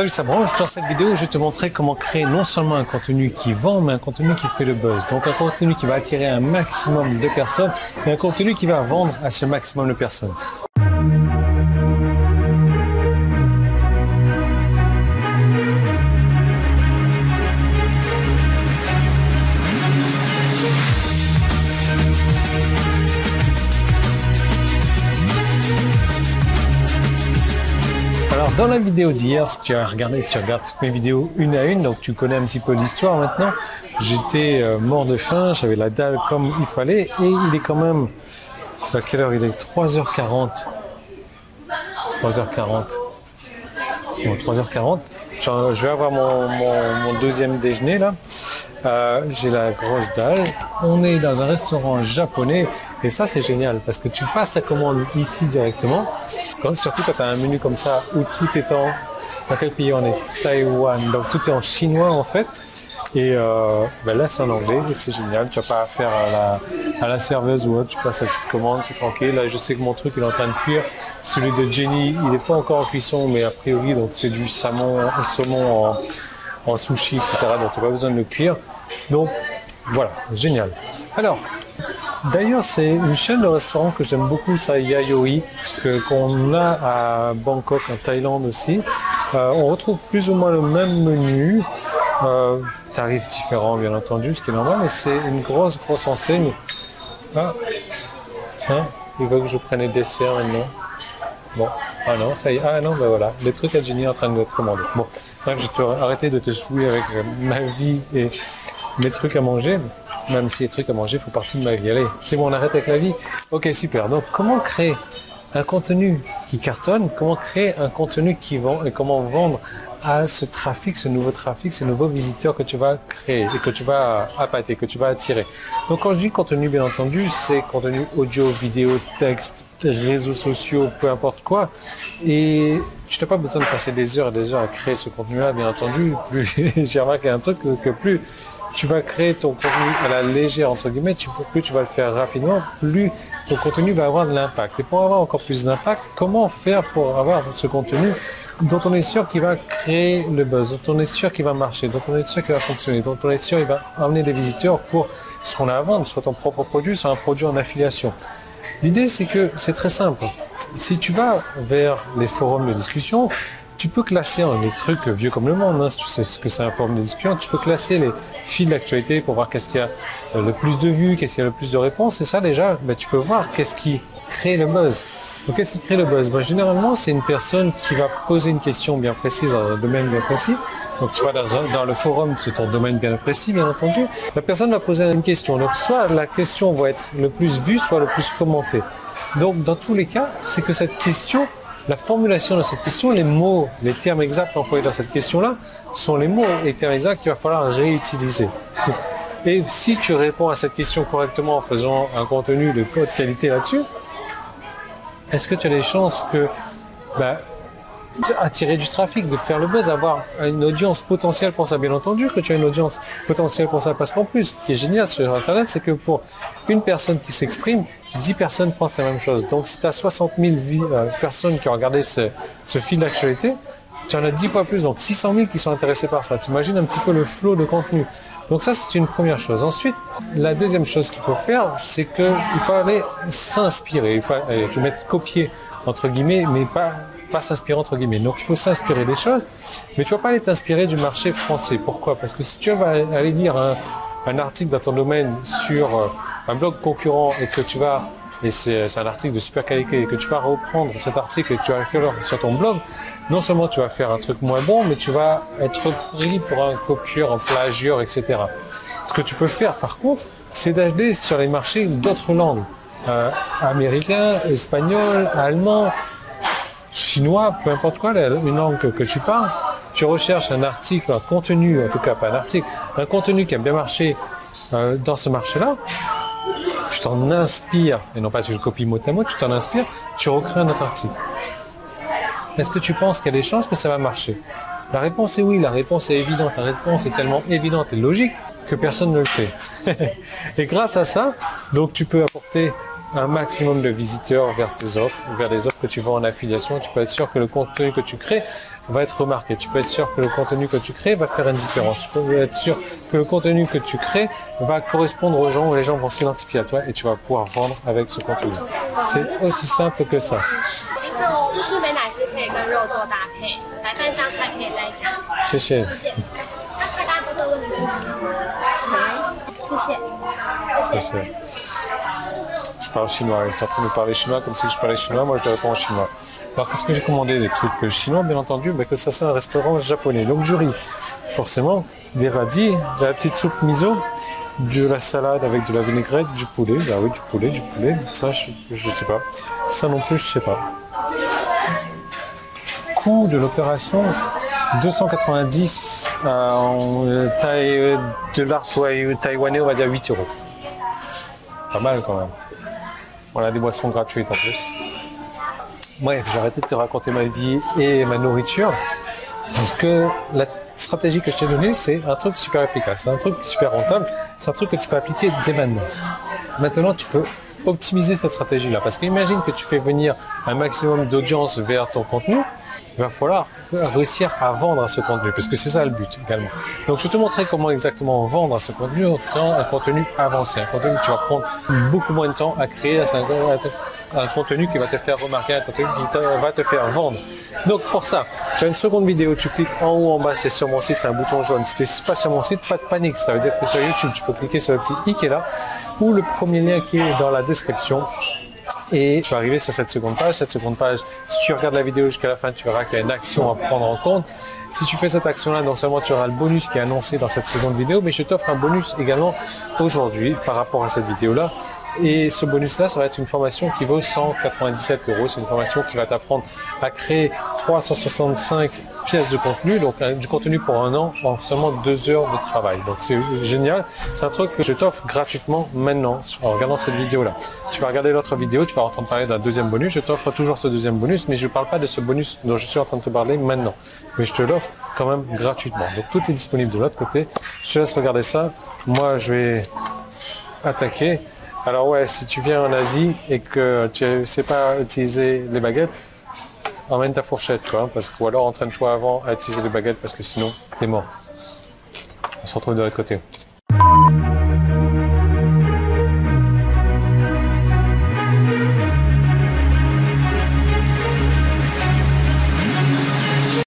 Salut, ça branche. Dans cette vidéo, je vais te montrer comment créer non seulement un contenu qui vend, mais un contenu qui fait le buzz. Donc un contenu qui va attirer un maximum de personnes et un contenu qui va vendre à ce maximum de personnes. Alors dans la vidéo d'hier, si tu regardes toutes mes vidéos une à une, donc tu connais un petit peu l'histoire maintenant, j'étais mort de faim, j'avais la dalle comme il fallait et il est quand même, à quelle heure il est? 3h40. 3h40. Bon, 3h40. Je vais avoir mon deuxième déjeuner là. J'ai la grosse dalle. On est dans un restaurant japonais et ça c'est génial parce que tu passes ta commande ici directement. Surtout quand tu as un menu comme ça où tout est dans quel pays on est? Taïwan. Donc tout est en chinois en fait. Et là c'est en anglais et c'est génial. Tu n'as pas affaire à la serveuse ou autre. Tu passes ta petite commande, c'est tranquille. Là je sais que mon truc il est en train de cuire. Celui de Jenny il n'est pas encore en cuisson mais a priori donc c'est du saumon en sushi etc. Donc tu n'as pas besoin de le cuire. Donc voilà, génial. Alors d'ailleurs, c'est une chaîne de restaurants que j'aime beaucoup, ça Yayoi, qu'on a à Bangkok, en Thaïlande aussi. On retrouve plus ou moins le même menu, tarifs différents bien entendu, ce qui est normal, mais c'est une grosse enseigne. Ah, tiens, il veut que je prenne les desserts maintenant. Bon, ah non, ça y est, ah non, ben voilà, les trucs à Jenny en train de commander. Bon, bref, je vais arrêter de te jouer avec ma vie et mes trucs à manger. Même si les trucs à manger font partie de ma vie. Allez, c'est bon, on arrête avec la vie. Ok, super. Donc, comment créer un contenu qui cartonne? Comment créer un contenu qui vend? Et comment vendre à ce trafic, ce nouveau trafic, ces nouveaux visiteurs que tu vas créer et que tu vas appâter, que tu vas attirer? Donc, quand je dis contenu, bien entendu, c'est contenu audio, vidéo, texte, réseaux sociaux, peu importe quoi. Et tu n'as pas besoin de passer des heures et des heures à créer ce contenu-là, bien entendu. J'ai remarqué un truc que plus tu vas créer ton contenu à la légère, entre guillemets, plus tu vas le faire rapidement, plus ton contenu va avoir de l'impact. Et pour avoir encore plus d'impact, comment faire pour avoir ce contenu dont on est sûr qu'il va créer le buzz, dont on est sûr qu'il va marcher, dont on est sûr qu'il va fonctionner, dont on est sûr qu'il va amener des visiteurs pour ce qu'on a à vendre, soit ton propre produit, soit un produit en affiliation. L'idée, c'est que c'est très simple. Si tu vas vers les forums de discussion, tu peux classer les trucs vieux comme le monde, hein, si tu sais ce que c'est un forum de discussion, tu peux classer les fils d'actualité pour voir qu'est-ce qu'il y a le plus de vues, qu'est-ce qu'il y a le plus de réponses, et ça déjà, tu peux voir qu'est-ce qui crée le buzz. Donc qu'est-ce qui crée le buzz? Généralement, c'est une personne qui va poser une question bien précise dans un domaine bien précis. Donc tu vas dans le forum, c'est ton domaine bien précis, bien entendu. La personne va poser une question. Donc soit la question va être le plus vue, soit le plus commentée. Donc dans tous les cas, c'est que cette question, la formulation de cette question, les mots, les termes exacts employés dans cette question-là, sont les mots et termes exacts qu'il va falloir réutiliser. Et si tu réponds à cette question correctement en faisant un contenu de haute qualité là-dessus, est-ce que tu as des chances que attirer du trafic, de faire le buzz, avoir une audience potentielle pour ça? Bien entendu que tu as une audience potentielle pour ça, parce qu'en plus, ce qui est génial sur Internet, c'est que pour une personne qui s'exprime, 10 personnes pensent la même chose. Donc si tu as 60 000 personnes qui ont regardé ce fil d'actualité, tu en as 10 fois plus, donc 600 000 qui sont intéressés par ça. Tu imagines un petit peu le flot de contenu. Donc ça, c'est une première chose. Ensuite, la deuxième chose qu'il faut faire, c'est qu'il faut aller s'inspirer. Je vais mettre copier entre guillemets, mais pas s'inspirer entre guillemets. Donc il faut s'inspirer des choses, mais tu ne vas pas aller t'inspirer du marché français. Pourquoi? Parce que si tu vas aller lire un article dans ton domaine sur un blog concurrent et c'est un article de super qualité et que tu vas reprendre cet article et que tu vas le faire sur ton blog, non seulement tu vas faire un truc moins bon, mais tu vas être pris pour un copieur, un plagieur, etc. Ce que tu peux faire par contre, c'est d'aller sur les marchés d'autres langues. Américain, espagnol, allemand, chinois, peu importe quoi, une langue que tu parles, tu recherches un article, un contenu, en tout cas pas un article, un contenu qui a bien marché dans ce marché-là, tu t'en inspires, et non pas tu le copies mot à mot, tu t'en inspires, tu recrées un autre article. Est-ce que tu penses qu'il y a des chances que ça va marcher? La réponse est oui, la réponse est évidente, la réponse est tellement évidente et logique que personne ne le fait. Et grâce à ça, donc tu peux apporter un maximum de visiteurs vers tes offres, vers les offres que tu vends en affiliation. Tu peux être sûr que le contenu que tu crées va être remarqué. Tu peux être sûr que le contenu que tu crées va faire une différence. Tu peux être sûr que le contenu que tu crées va correspondre aux gens, où les gens vont s'identifier à toi et tu vas pouvoir vendre avec ce contenu. C'est aussi simple que ça. 日式美乃滋可以跟肉做搭配，白饭酱菜可以再加。谢谢。谢谢。那菜单部分问你清楚吗？行，谢谢。谢谢。Je parle chinois, tu es en train de parler chinois comme si je parlais chinois, moi je te réponds en chinois. Alors qu'est-ce que j'ai commandé? Des trucs chinois bien entendu, mais que ça c'est un restaurant japonais. Donc du riz, forcément, des radis, de la petite soupe miso, de la salade avec de la vinaigrette, du poulet, bah oui du poulet, ça je sais pas. Ça non plus je sais pas. Coût de l'opération 290 en dollars taïwanais, on va dire 8 €. Pas mal quand même. On a des boissons gratuites en plus. Bref, j'ai arrêté de te raconter ma vie et ma nourriture. Parce que la stratégie que je t'ai donnée, c'est un truc super efficace, c'est un truc super rentable, c'est un truc que tu peux appliquer dès maintenant. Maintenant, tu peux optimiser cette stratégie-là. Parce qu'imagine que tu fais venir un maximum d'audience vers ton contenu, il va falloir réussir à vendre à ce contenu, parce que c'est ça le but également. Donc je vais te montrer comment exactement vendre à ce contenu dans un contenu avancé, un contenu que tu vas prendre beaucoup moins de temps à créer, un contenu qui va te faire remarquer, un contenu qui va te faire vendre. Donc pour ça, tu as une seconde vidéo, tu cliques en haut en bas, c'est sur mon site, c'est un bouton jaune. Si tu n'es pas sur mon site, pas de panique, ça veut dire que tu es sur YouTube, tu peux cliquer sur le petit i qui est là, ou le premier lien qui est dans la description. Et tu vas arriver sur cette seconde page. Cette seconde page, si tu regardes la vidéo jusqu'à la fin, tu verras qu'il y a une action à prendre en compte. Si tu fais cette action-là, non seulement tu auras le bonus qui est annoncé dans cette seconde vidéo, mais je t'offre un bonus également aujourd'hui par rapport à cette vidéo-là. Et ce bonus-là, ça va être une formation qui vaut 197 €. C'est une formation qui va t'apprendre à créer 365 pièces de contenu, donc du contenu pour un an en seulement 2 heures de travail. Donc c'est génial. C'est un truc que je t'offre gratuitement maintenant en regardant cette vidéo-là. Tu vas regarder l'autre vidéo, tu vas entendre parler d'un deuxième bonus. Je t'offre toujours ce deuxième bonus, mais je ne parle pas de ce bonus dont je suis en train de te parler maintenant. Mais je te l'offre quand même gratuitement. Donc tout est disponible de l'autre côté. Je te laisse regarder ça. Moi, je vais attaquer. Alors ouais, si tu viens en Asie et que tu ne sais pas utiliser les baguettes, emmène ta fourchette, quoi, ou alors entraîne-toi avant à utiliser les baguettes parce que sinon, t'es mort. On se retrouve de l'autre côté.